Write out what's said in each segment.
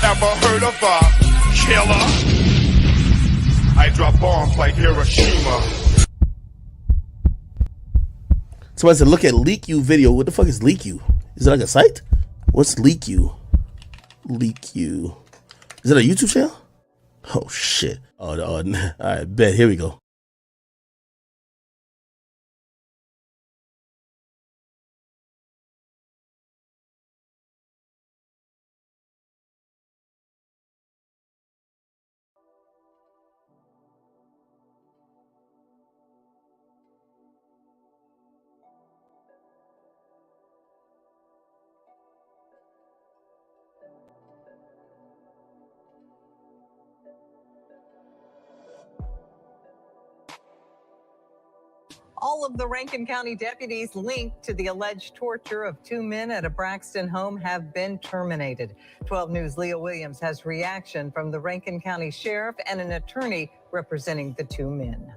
ever heard of a killer? I drop bombs like Hiroshima. So I said, look at LeakYou video. What the fuck is LeakYou? Is it like a site? What's LeakYou? LeakYou. Is it a YouTube channel? Oh shit. Oh, all right, bet. Here we go. All of the Rankin County deputies linked to the alleged torture of 2 men at a Braxton home have been terminated. 12 News' Leah Williams has reaction from the Rankin County Sheriff and an attorney representing the 2 men.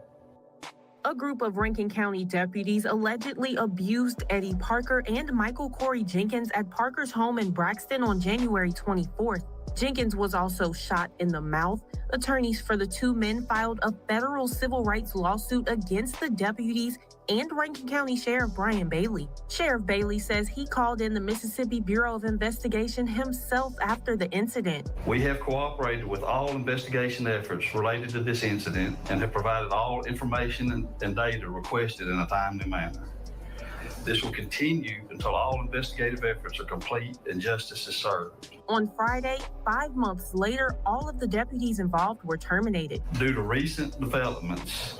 A group of Rankin County deputies allegedly abused Eddie Parker and Michael Corey Jenkins at Parker's home in Braxton on January 24th. Jenkins was also shot in the mouth. Attorneys for the 2 men filed a federal civil rights lawsuit against the deputies and Rankin County Sheriff Bryan Bailey. Sheriff Bailey says he called in the Mississippi Bureau of Investigation himself after the incident. We have cooperated with all investigation efforts related to this incident and have provided all information and data requested in a timely manner. This will continue until all investigative efforts are complete and justice is served. On Friday, 5 months later, all of the deputies involved were terminated. Due to recent developments,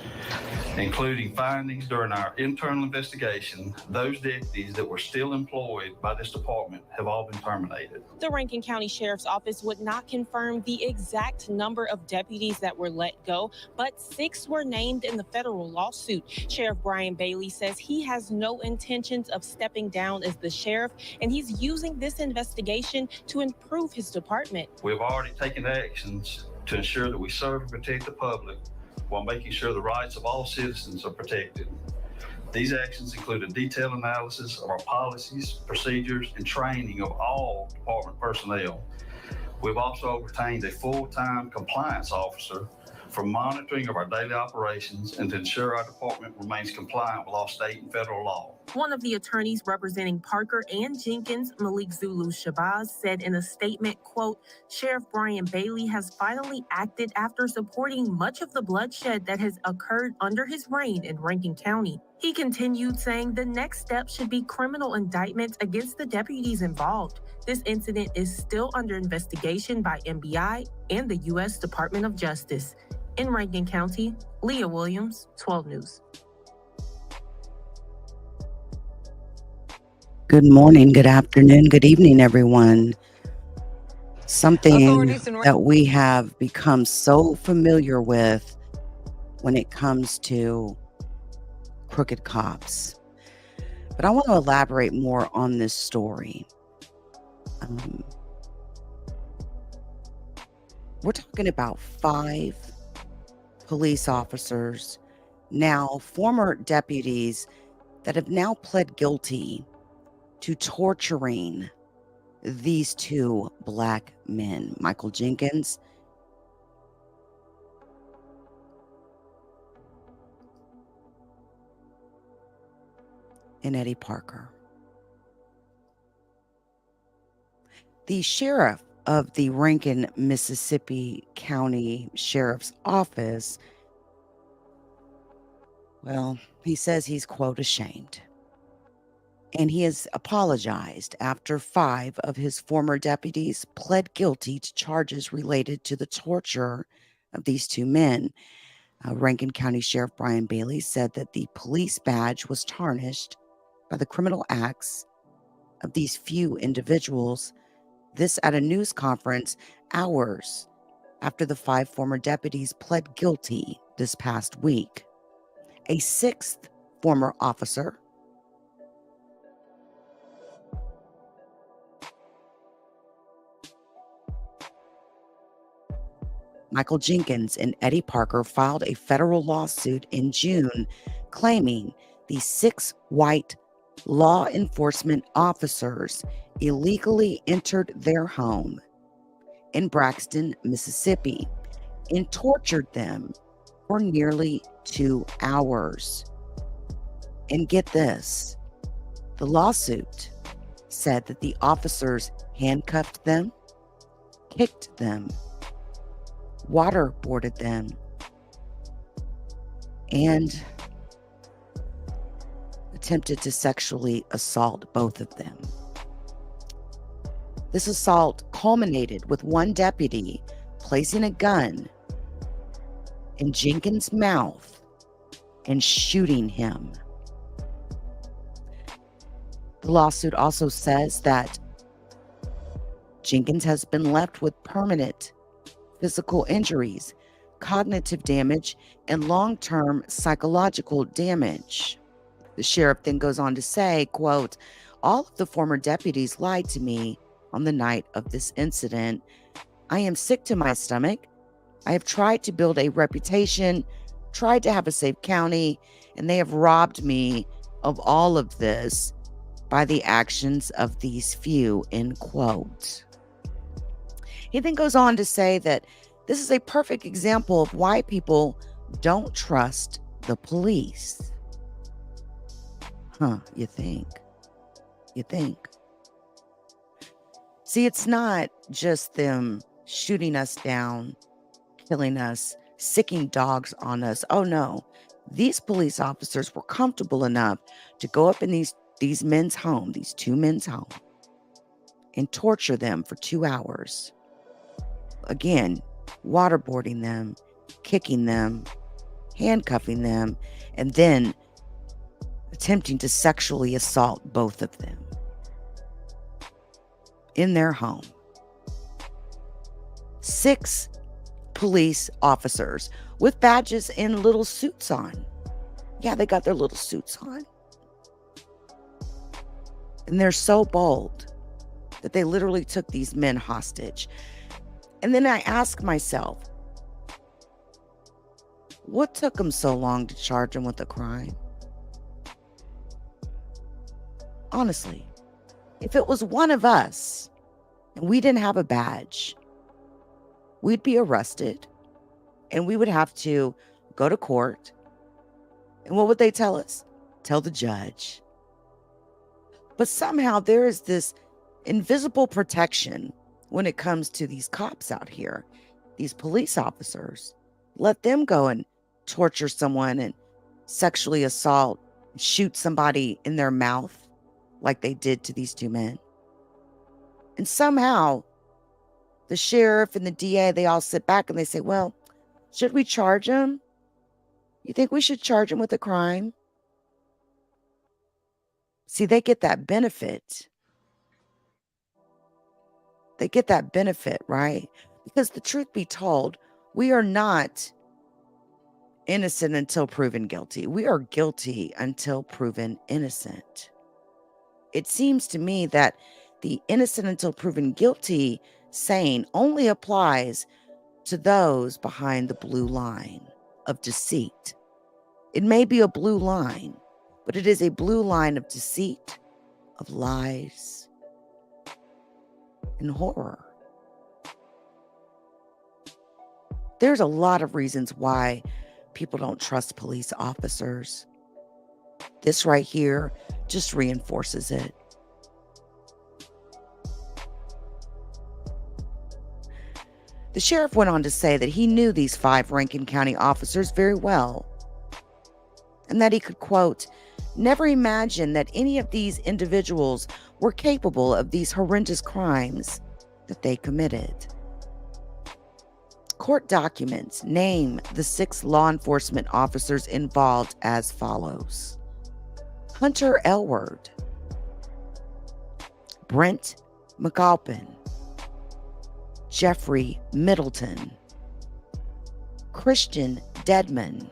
including findings during our internal investigation, those deputies that were still employed by this department have all been terminated. The Rankin County Sheriff's Office would not confirm the exact number of deputies that were let go, but 6 were named in the federal lawsuit. Sheriff Bryan Bailey says he has no intentions of stepping down as the sheriff, and he's using this investigation to improve his department. We've already taken actions to ensure that we serve and protect the public while making sure the rights of all citizens are protected. These actions include a detailed analysis of our policies, procedures, and training of all department personnel. We've also retained a full-time compliance officer for monitoring of our daily operations and to ensure our department remains compliant with all state and federal law. One of the attorneys representing Parker and Jenkins, Malik Zulu Shabazz, said in a statement, quote, Sheriff Bryan Bailey has finally acted after supporting much of the bloodshed that has occurred under his reign in Rankin County. He continued saying the next step should be criminal indictments against the deputies involved. This incident is still under investigation by MBI and the U.S. Department of Justice. In Rankin County, Leah Williams, 12 News. Good morning, good afternoon, good evening, everyone. Something that we have become so familiar with when it comes to crooked cops. But I want to elaborate more on this story. We're talking about 5 police officers, now former deputies, that have now pled guilty to torturing these 2 black men, Michael Jenkins and Eddie Parker. The sheriff of the Rankin, Mississippi County Sheriff's Office, well, he says he's, quote, ashamed. And he has apologized after 5 of his former deputies pled guilty to charges related to the torture of these 2 men. Rankin County Sheriff Bryan Bailey said that the police badge was tarnished by the criminal acts of these few individuals. This at a news conference hours after the 5 former deputies pled guilty this past week. A 6th former officer, Michael Jenkins and Eddie Parker, filed a federal lawsuit in June claiming the 6 white law enforcement officers illegally entered their home in Braxton, Mississippi, and tortured them for nearly 2 hours. And get this, the lawsuit said that the officers handcuffed them, kicked them, waterboarded them, and attempted to sexually assault both of them. This assault culminated with one deputy placing a gun in Jenkins' mouth and shooting him. The lawsuit also says that Jenkins has been left with permanent physical injuries, cognitive damage, and long-term psychological damage. The sheriff then goes on to say, quote, "All of the former deputies lied to me on the night of this incident. I am sick to my stomach. I have tried to build a reputation, tried to have a safe county, and they have robbed me of all of this by the actions of these few," end quote. He then goes on to say that this is a perfect example of why people don't trust the police. You think. See, it's not just them shooting us down, killing us, sicking dogs on us. Oh no, these police officers were comfortable enough to go up in these men's home, these two men's home, and torture them for 2 hours. Again, waterboarding them, kicking them, handcuffing them, and then attempting to sexually assault both of them in their home. 6 police officers with badges and little suits on. Yeah, they got their little suits on. And they're so bold that they literally took these men hostage. And then I ask myself, what took them so long to charge them with a crime? Honestly, if it was one of us and we didn't have a badge, we'd be arrested and we would have to go to court. And what would they tell us? Tell the judge. But somehow there is this invisible protection when it comes to these cops out here, these police officers. Let them go and torture someone and sexually assault, shoot somebody in their mouth like they did to these 2 men. And somehow the sheriff and the DA, they all sit back and they say, well, should we charge him? You think we should charge him with a crime? See, they get that benefit. They get that benefit, right? Because the truth be told, we are not innocent until proven guilty. We are guilty until proven innocent. It seems to me that the innocent until proven guilty saying only applies to those behind the blue line of deceit. It may be a blue line, but it is a blue line of deceit, of lies, and horror. There's a lot of reasons why people don't trust police officers. This right here just reinforces it. The sheriff went on to say that he knew these 5 Rankin County officers very well, and that he could, quote, "never imagine that any of these individuals were capable of these horrendous crimes that they committed." Court documents name the 6 law enforcement officers involved as follows: Hunter Elward, Brent McAlpin, Jeffrey Middleton, Christian Dedman,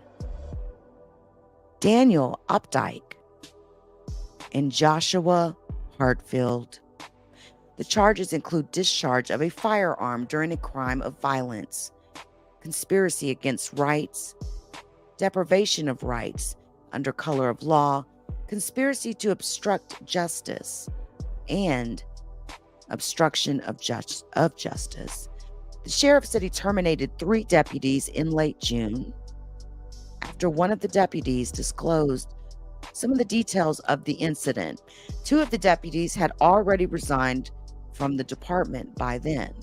Daniel Updike, and Joshua Hartfield. The charges include discharge of a firearm during a crime of violence, conspiracy against rights, deprivation of rights under color of law, conspiracy to obstruct justice, and obstruction of justice. The sheriff said he terminated 3 deputies in late June after one of the deputies disclosed some of the details of the incident. 2 of the deputies had already resigned from the department by then.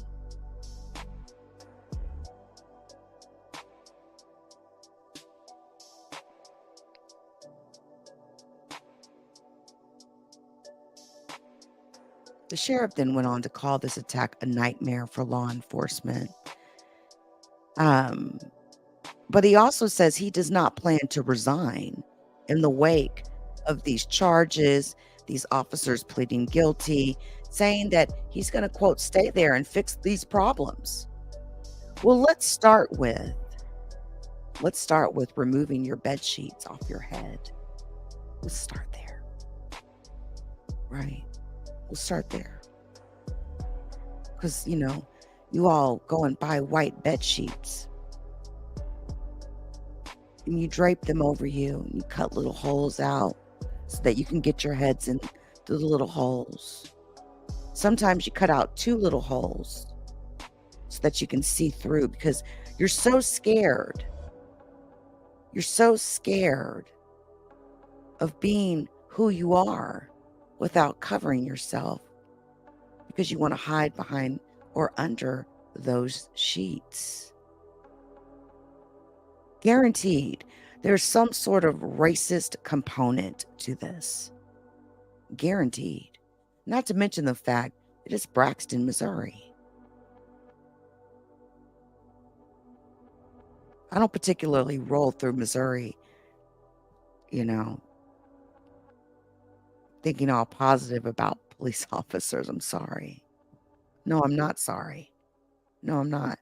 The sheriff then went on to call this attack a nightmare for law enforcement. But he also says he does not plan to resign in the wake of these charges, these officers pleading guilty, saying that he's going to, quote, stay there and fix these problems. Well, let's start with removing your bed sheets off your head. Let's start there. Right? We'll start there. Because, you all go and buy white bed sheets. And you drape them over you. And you cut little holes out so that you can get your heads into the little holes. Sometimes you cut out 2 little holes so that you can see through, because you're so scared. You're so scared of being who you are without covering yourself, because you want to hide behind or under those sheets. Guaranteed, there's some sort of racist component to this. Guaranteed. Not to mention the fact that it's Braxton, Missouri. I don't particularly roll through Missouri, thinking all positive about police officers. I'm sorry. No, I'm not sorry. No, I'm not.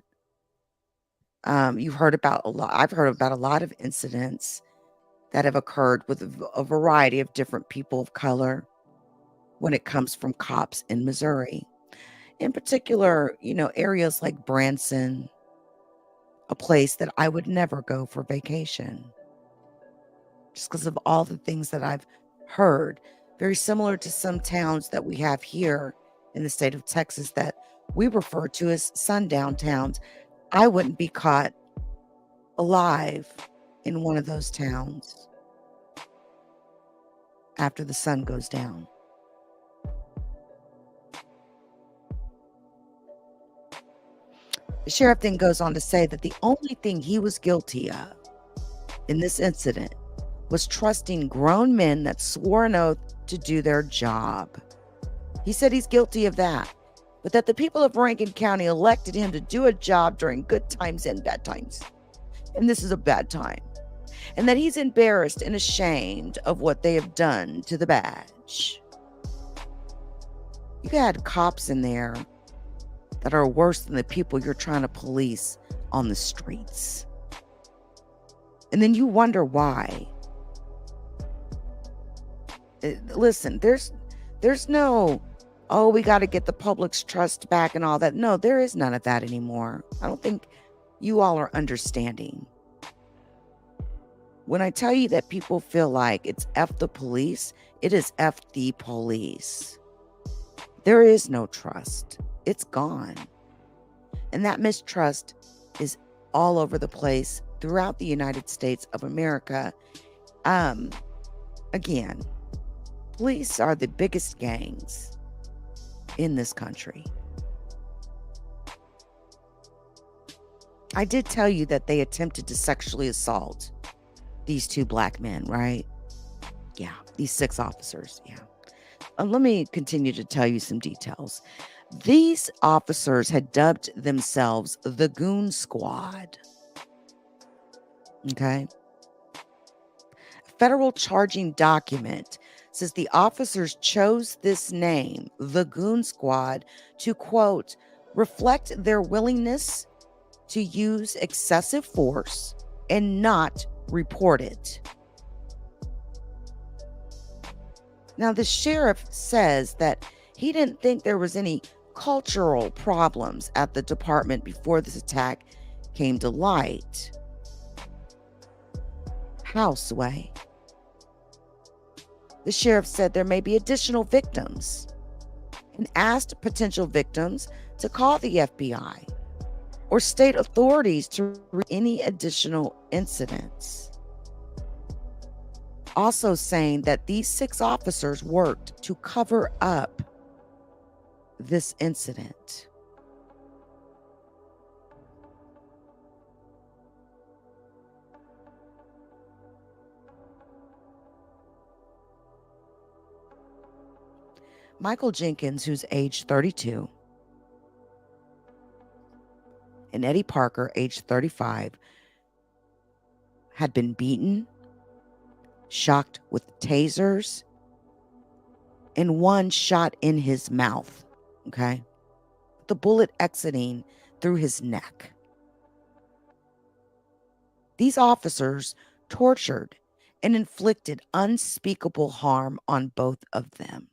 I've heard about a lot of incidents that have occurred with a variety of different people of color when it comes from cops in Missouri. In particular, areas like Branson, a place that I would never go for vacation, just because of all the things that I've heard. Very similar to some towns that we have here in the state of Texas that we refer to as sundown towns. I wouldn't be caught alive in one of those towns after the sun goes down. The sheriff then goes on to say that the only thing he was guilty of in this incident was trusting grown men that swore an oath to do their job. He said he's guilty of that, but that the people of Rankin County elected him to do a job during good times and bad times. And this is a bad time. And that he's embarrassed and ashamed of what they have done to the badge. You had cops in there that are worse than the people you're trying to police on the streets. And then you wonder why. Listen, there's no, we got to get the public's trust back and all that. No, there is none of that anymore. I don't think you all are understanding. When I tell you that people feel like it's F the police, it is F the police. There is no trust. It's gone. And that mistrust is all over the place throughout the United States of America. Again, police are the biggest gangs in this country. I did tell you that they attempted to sexually assault these 2 black men, right? Yeah, these 6 officers, yeah. Let me continue to tell you some details. These officers had dubbed themselves the Goon Squad. Okay? A federal charging document says the officers chose this name, the Goon Squad, to, quote, reflect their willingness to use excessive force and not report it. Now, the sheriff says that he didn't think there was any cultural problems at the department before this attack came to light. How, Sway? The sheriff said there may be additional victims and asked potential victims to call the FBI. or state authorities to any additional incidents. Also saying that these 6 officers worked to cover up this incident. Michael Jenkins, who's age 32, and Eddie Parker, age 35, had been beaten, shocked with tasers, and one shot in his mouth, okay? The bullet exiting through his neck. These officers tortured and inflicted unspeakable harm on both of them.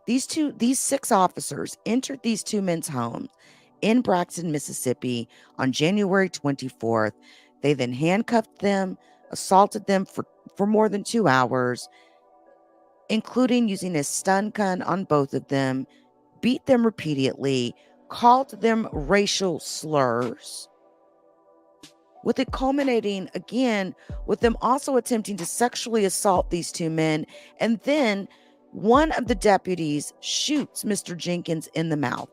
These 6 officers entered these 2 men's homes in Braxton, Mississippi on January 24th. They then handcuffed them, assaulted them for more than 2 hours, including using a stun gun on both of them, beat them repeatedly, called them racial slurs, with it culminating again with them also attempting to sexually assault these 2 men. And then one of the deputies shoots Mr. Jenkins in the mouth,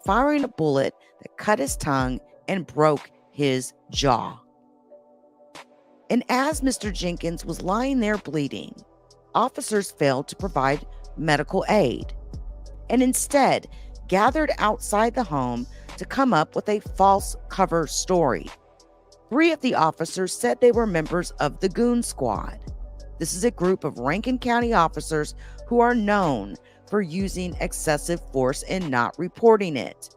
firing a bullet that cut his tongue and broke his jaw. And as Mr. Jenkins was lying there bleeding, officers failed to provide medical aid and instead gathered outside the home to come up with a false cover story. 3 of the officers said they were members of the Goon Squad. This is a group of Rankin County officers who are known for using excessive force and not reporting it.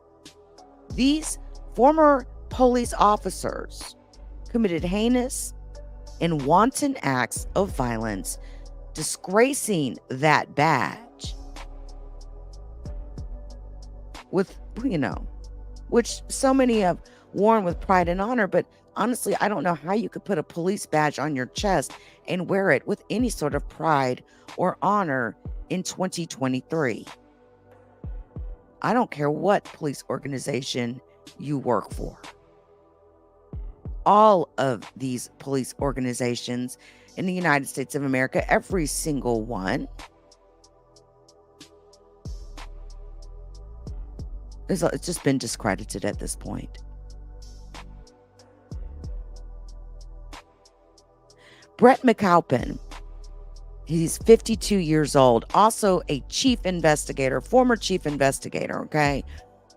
These former police officers committed heinous and wanton acts of violence, disgracing that badge with, which so many have worn with pride and honor. But honestly, I don't know how you could put a police badge on your chest and wear it with any sort of pride or honor in 2023. I don't care what police organization you work for. All of these police organizations in the United States of America, every single one, it's just been discredited at this point. Brett McAlpin, he's 52 years old, also a chief investigator, former chief investigator, okay?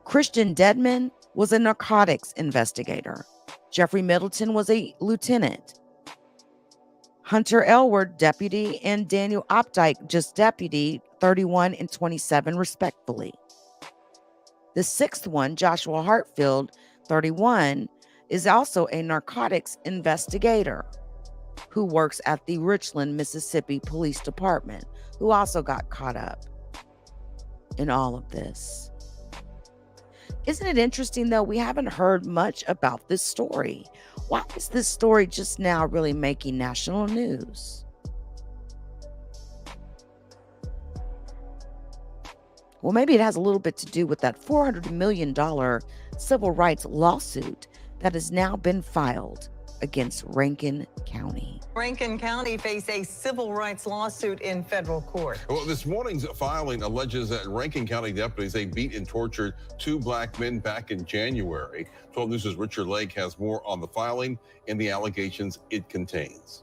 Christian Dedman was a narcotics investigator. Jeffrey Middleton was a lieutenant. Hunter Elward, deputy, and Daniel Opdyke, just deputy, 31 and 27 respectively. The 6th one, Joshua Hartfield, 31, is also a narcotics investigator who works at the Richland, Mississippi Police Department, who also got caught up in all of this. Isn't it interesting, though? We haven't heard much about this story. Why is this story just now really making national news? Well, maybe it has a little bit to do with that $400 million civil rights lawsuit that has now been filed against Rankin County. Rankin County faced a civil rights lawsuit in federal court. Well, this morning's filing alleges that Rankin County deputies, they beat and tortured 2 black men back in January. 12 News' Richard Lake has more on the filing and the allegations it contains.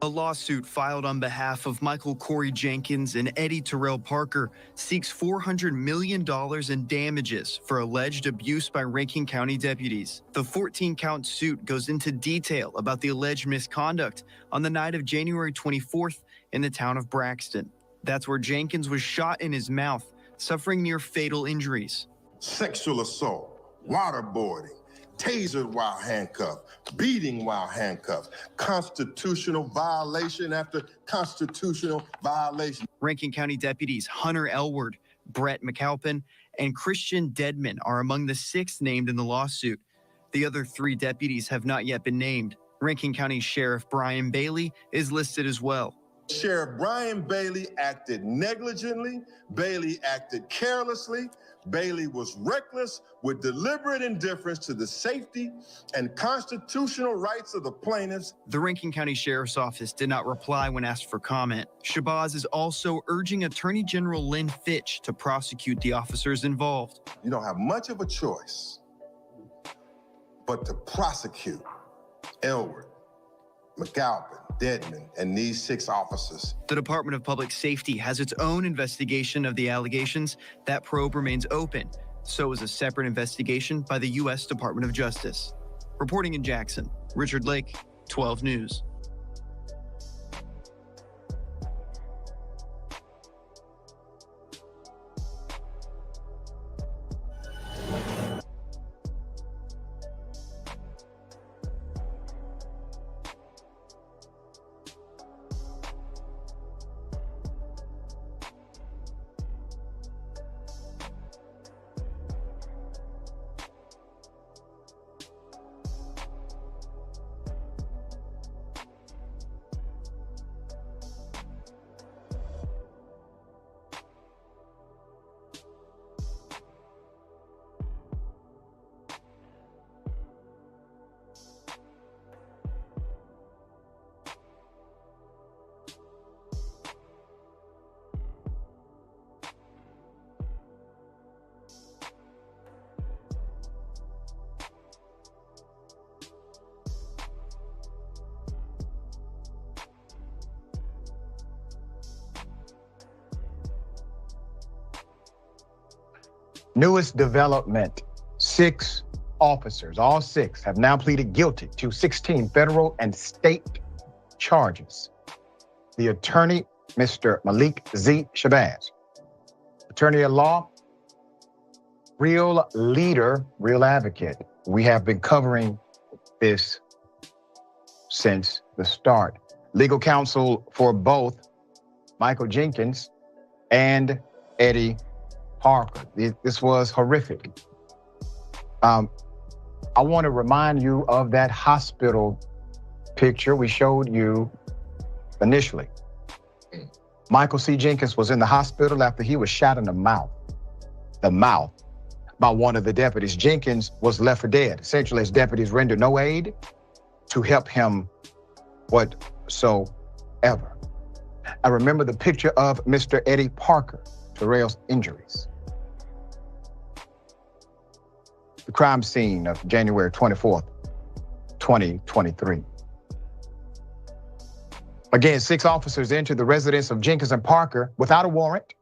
A lawsuit filed on behalf of Michael Corey Jenkins and Eddie Terrell Parker seeks $400 million in damages for alleged abuse by Rankin County deputies. The 14-count suit goes into detail about the alleged misconduct on the night of January 24th in the town of Braxton. That's where Jenkins was shot in his mouth, suffering near fatal injuries. Sexual assault, waterboarding, tasered while handcuffed, beating while handcuffed, constitutional violation after constitutional violation. Rankin County deputies Hunter Elward, Brett McAlpin, and Christian Dedman are among the 6 named in the lawsuit. The other 3 deputies have not yet been named. Rankin County Sheriff Bryan Bailey is listed as well. Sheriff Bryan Bailey acted negligently. Bailey acted carelessly. Bailey was reckless with deliberate indifference to the safety and constitutional rights of the plaintiffs. The Rankin County Sheriff's Office did not reply when asked for comment. Shabazz is also urging Attorney General Lynn Fitch to prosecute the officers involved. You don't have much of a choice but to prosecute Elwood, McAlpin, Dedman, and these 6 officers. The Department of Public Safety has its own investigation of the allegations. That probe remains open. So is a separate investigation by the U.S. Department of Justice. Reporting in Jackson, Richard Lake, 12 News. Newest development, 6 officers, all 6, have now pleaded guilty to 16 federal and state charges. The attorney, Mr. Malik Z. Shabazz, attorney at law, real leader, real advocate. We have been covering this since the start. Legal counsel for both Michael Jenkins and Eddie Parker. This was horrific. I want to remind you of that hospital picture we showed you initially. Michael C. Jenkins was in the hospital after he was shot in the mouth, by one of the deputies. Jenkins was left for dead. Essentially, his deputies rendered no aid to help him whatsoever. I remember the picture of Mr. Eddie Parker, Terrell's injuries. The crime scene of January 24th, 2023. Again, 6 officers entered the residence of Jenkins and Parker without a warrant,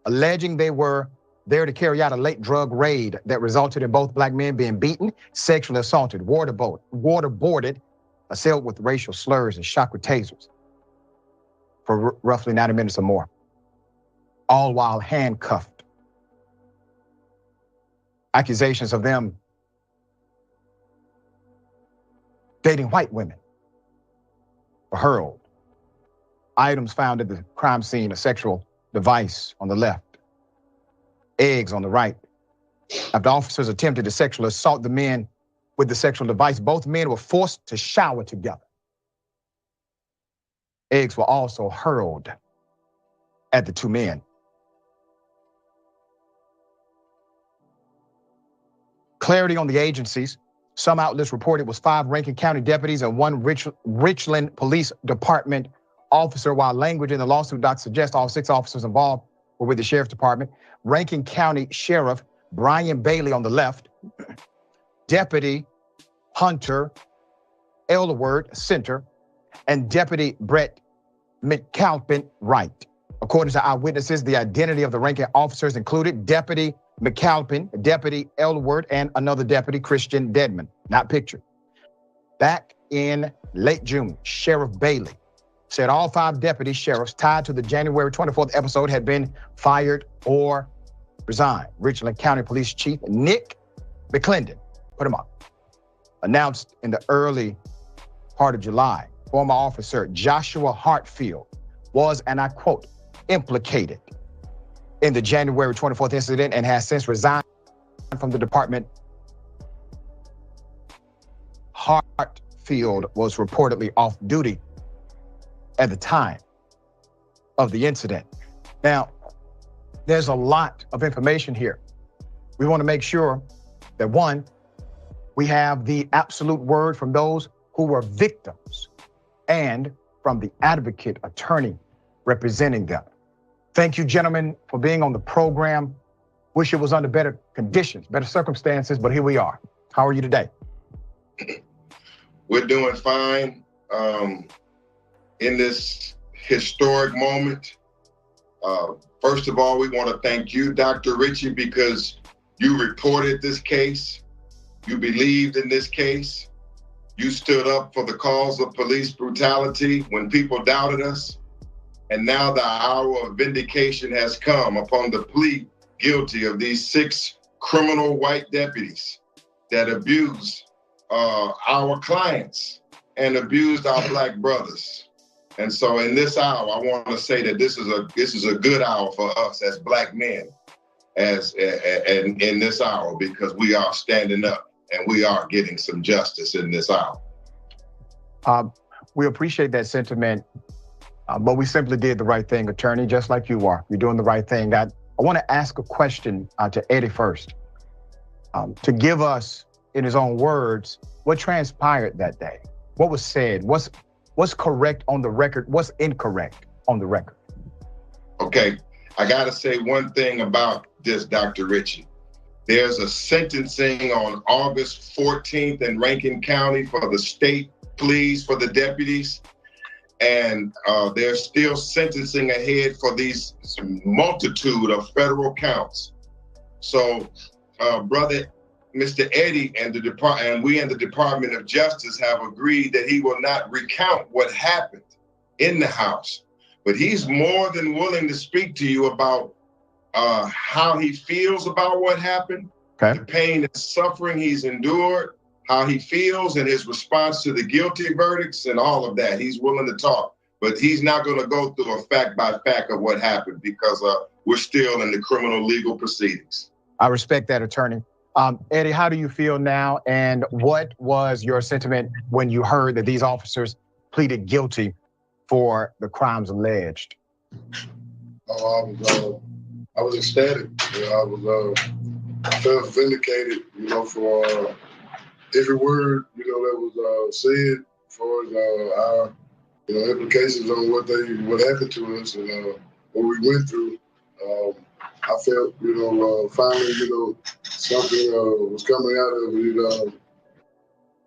alleging they were there to carry out a late drug raid that resulted in both black men being beaten, sexually assaulted, waterboarded, assailed with racial slurs, and shot with tasers for roughly 90 minutes or more, all while handcuffed. Accusations of them dating white women were hurled. Items found at the crime scene: a sexual device on the left, eggs on the right. After officers attempted to sexually assault the men with the sexual device, both men were forced to shower together. Eggs were also hurled at the 2 men. Clarity on the agencies. Some outlets reported it was 5 Rankin County deputies and 1 Richland Police Department officer, while language in the lawsuit doc suggests all 6 officers involved were with the Sheriff's Department. Rankin County Sheriff Bryan Bailey on the left, Deputy Hunter Elwood center, and Deputy Brett McAlpin right. According to eyewitnesses, the identity of the Rankin officers included Deputy McAlpin, Deputy Elwood, and another deputy, Christian Dedman, not pictured. Back in late June, Sheriff Bailey said all 5 deputy sheriffs tied to the January 24th episode had been fired or resigned. Richland County Police Chief Nick McClendon, put him up, announced in the early part of July, former officer Joshua Hartfield was, and I quote, implicated in the January 24th incident and has since resigned from the department. Hartfield was reportedly off duty at the time of the incident. Now, there's a lot of information here. We want to make sure that, one, we have the absolute word from those who were victims and from the advocate attorney representing them. Thank you, gentlemen, for being on the program. Wish it was under better conditions, better circumstances, but here we are. How are you today? We're doing fine in this historic moment. First of all, we want to thank you, Dr. Ritchie, because you reported this case. You believed in this case. You stood up for the cause of police brutality when people doubted us. And now the hour of vindication has come upon the plea guilty of these 6 criminal white deputies that abused our clients and abused our Black brothers. And so in this hour, I want to say that this is a good hour for us as Black men and in this hour, because we are standing up and we are getting some justice in this hour. We appreciate that sentiment, but we simply did the right thing, attorney, just like you are. You're doing the right thing. I want to ask a question to Eddie first, to give us, in his own words, what transpired that day. What was said? What's correct on the record? What's incorrect on the record? Okay, I got to say one thing about this, Dr. Ritchie. There's a sentencing on August 14th in Rankin County for the state pleas for the deputies. And there's still sentencing ahead for these multitude of federal counts. So, brother, Mr. Eddie and we in the Department of Justice have agreed that he will not recount what happened in the House, but he's more than willing to speak to you about how he feels about what happened, the pain and suffering he's endured, how he feels and his response to the guilty verdicts and all of that. He's willing to talk, but he's not going to go through a fact by fact of what happened because we're still in the criminal legal proceedings. I respect that, attorney. Eddie, how do you feel now? And what was your sentiment when you heard that these officers pleaded guilty for the crimes alleged? I was ecstatic. I felt vindicated, for every word, that was said as far as our, implications on what happened to us and what we went through. I felt, finally, something was coming out of it.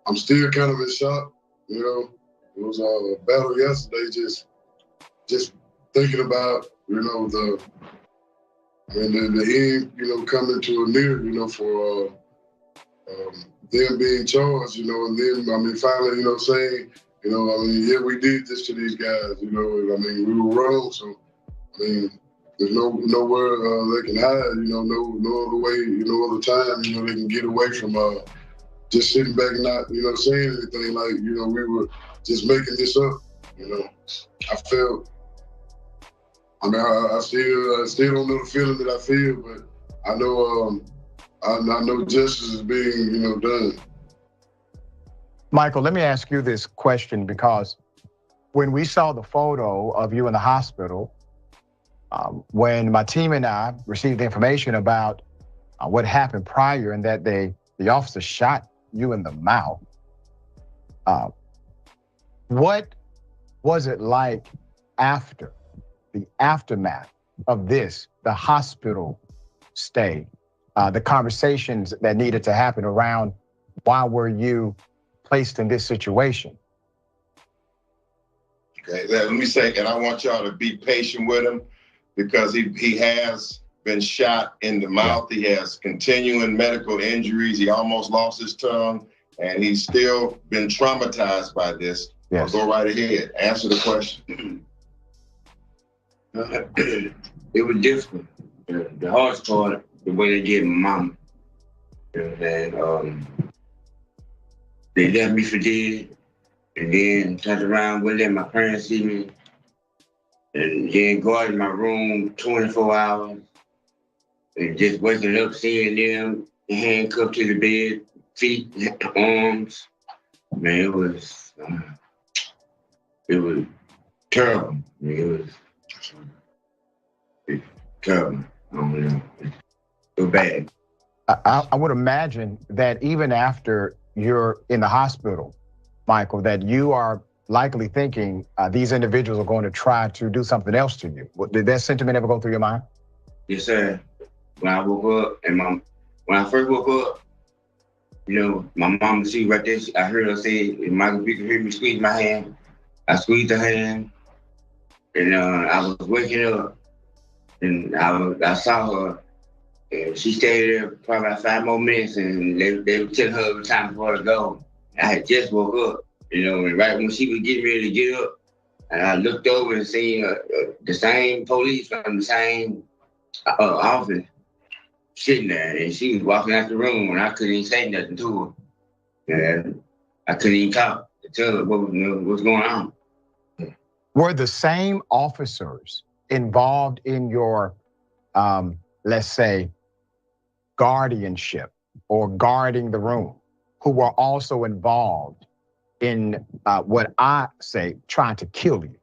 I'm still kind of in shock, It was a battle yesterday, just thinking about, the end, coming to a near, for them being charged, and then, finally, saying, yeah, we did this to these guys, we were wrong, so, there's nowhere they can hide, no other way, no other time, they can get away from just sitting back and not, saying anything like, we were just making this up, I felt, I still don't know the feeling that I feel, but I know justice is being, done. Michael, let me ask you this question, because when we saw the photo of you in the hospital, when my team and I received the information about what happened prior and that the officer shot you in the mouth, what was it like after the aftermath of this, the hospital stay, the conversations that needed to happen around why were you placed in this situation? Okay, let me say, and I want y'all to be patient with him because he has been shot in the mouth. He has continuing medical injuries. He almost lost his tongue, and he's still been traumatized by this. Yes. Go right ahead, answer the question. It was difficult. The hardest part, the way they did my mom. They left me for dead, and then turned around, wouldn't let my parents see me, and then guarded my room 24 hours, and just waking up, seeing them handcuffed to the bed, feet, arms. Man, it was terrible. It was terrible. I don't know. It was bad. I would imagine that even after you're in the hospital, Michael, that you are likely thinking these individuals are going to try to do something else to you. Did that sentiment ever go through your mind? Yes, sir. When I woke up, and when I first woke up, you know, my mom, she right there, I heard her say, Michael, if you can hear me squeeze my hand, I squeezed her hand, and I was waking up, and I saw her, and she stayed there probably about 5 more minutes, and they were telling her it was time for her to go. I had just woke up, you know, and right when she was getting ready to get up, and I looked over and seen the same police from the same office sitting there, and she was walking out the room, and I couldn't even say nothing to her. And I couldn't even talk to tell her what's going on. Were the same officers involved in your, let's say, guardianship or guarding the room, who were also involved in what I say, trying to kill you?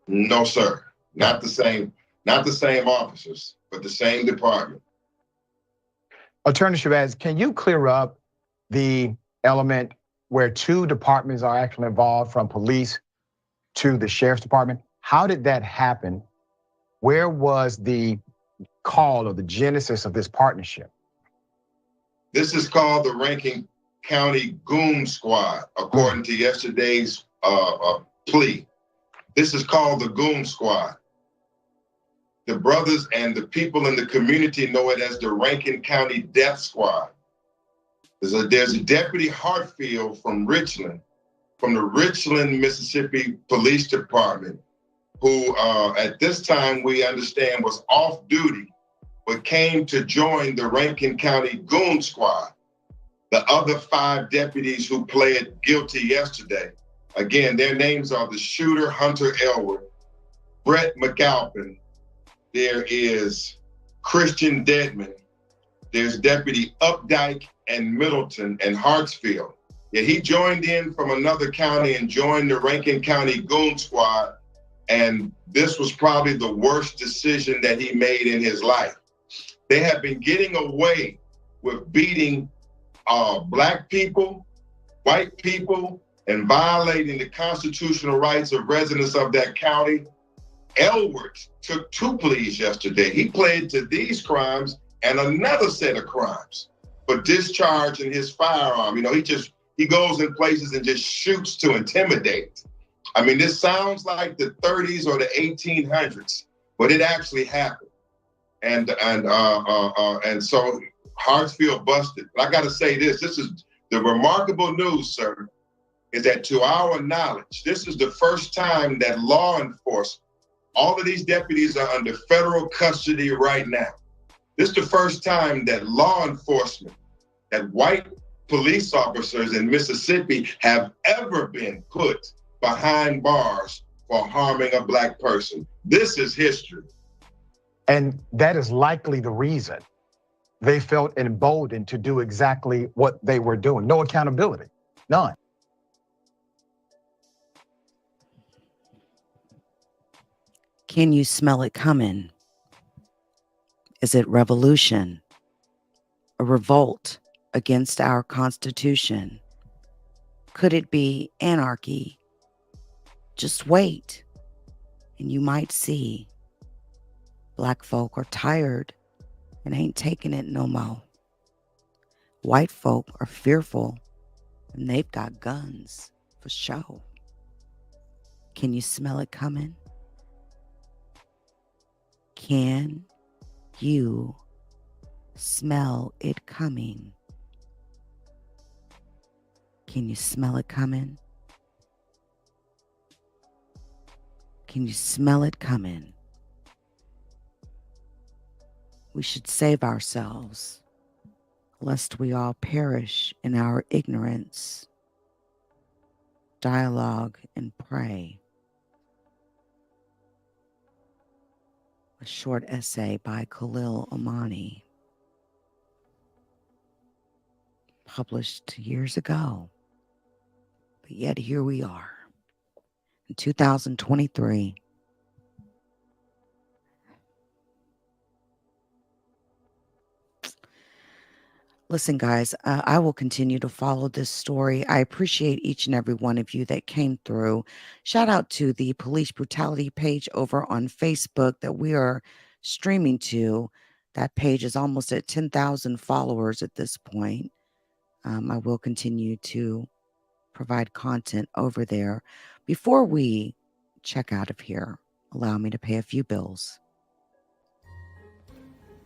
No, sir. Not the same officers, but the same department. Attorney Shabazz, can you clear up the element where 2 departments are actually involved, from police to the sheriff's department? How did that happen? Where was the call or the genesis of this partnership? This is called the Rankin County Goon Squad, according to yesterday's plea. This is called the Goon Squad. The brothers and the people in the community know it as the Rankin County Death Squad. There's a Deputy Hartfield from Richland, from the Richland, Mississippi Police Department, who at this time we understand was off duty, but came to join the Rankin County Goon Squad. The other 5 deputies who pled guilty yesterday, again, their names are the shooter, Hunter Elwood, Brett McAlpin, there is Christian Deadman, there's Deputy Updike and Middleton and Hartsfield. Yet he joined in from another county and joined the Rankin County Goon Squad, and this was probably the worst decision that he made in his life. They have been getting away with beating Black people, white people, and violating the constitutional rights of residents of that county. Elwood took 2 pleas yesterday. He pled to these crimes and another set of crimes for discharging his firearm. You know, he goes in places and just shoots to intimidate. I mean, this sounds like the 30s or the 1800s, but it actually happened. And so Hartsfield busted. But I got to say this is the remarkable news, sir, is that to our knowledge, this is the first time that law enforcement, all of these deputies are under federal custody right now. This is the first time that law enforcement, that white police officers in Mississippi have ever been put behind bars for harming a Black person. This is history. And that is likely the reason they felt emboldened to do exactly what they were doing. No accountability, none. Can you smell it coming? Is it revolution? A revolt against our Constitution? Could it be anarchy? Just wait, and you might see. Black folk are tired and ain't taking it no more. White folk are fearful, and they've got guns for show. Can you smell it coming? Can you smell it coming? Can you smell it coming? Can you smell it coming? We should save ourselves, lest we all perish in our ignorance. Dialogue and pray. A short essay by Khalil Amani, published years ago, but yet here we are in 2023. Listen, guys, I will continue to follow this story. I appreciate each and every one of you that came through. Shout out to the police brutality page over on Facebook that we are streaming to. That page is almost at 10,000 followers at this point. I will continue to provide content over there. Before we check out of here, allow me to pay a few bills.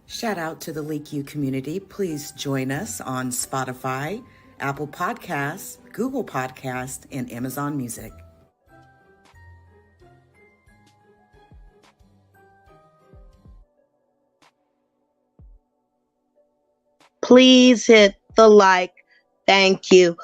Shout out to the LeakYou community. Please join us on Spotify, Apple Podcasts, Google Podcasts, and Amazon Music. Please hit the like. Thank you.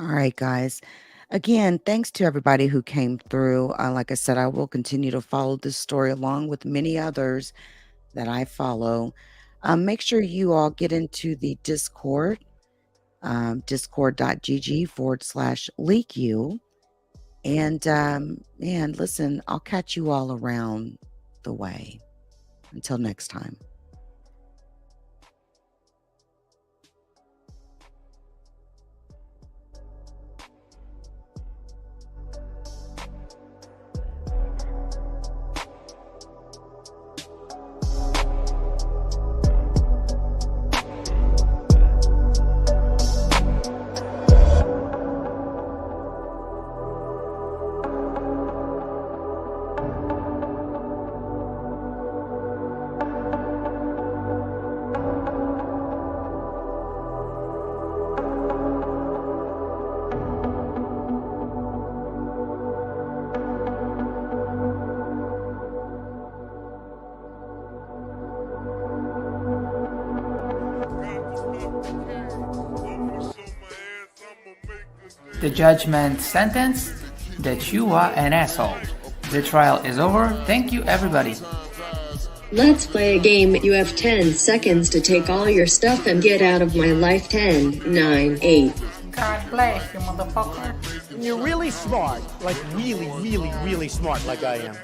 All right, guys. Again, thanks to everybody who came through. Like I said, I will continue to follow this story along with many others that I follow. Make sure you all get into the Discord, discord.gg/LeakYou. And listen, I'll catch you all around the way. Until next time. The judgment sentence that you are an asshole. The trial is over. Thank you, everybody. Let's play a game. You have 10 seconds to take all your stuff and get out of my life. 10, 9, 8. God bless you, motherfucker. You're really smart. Like really, really, really smart like I am.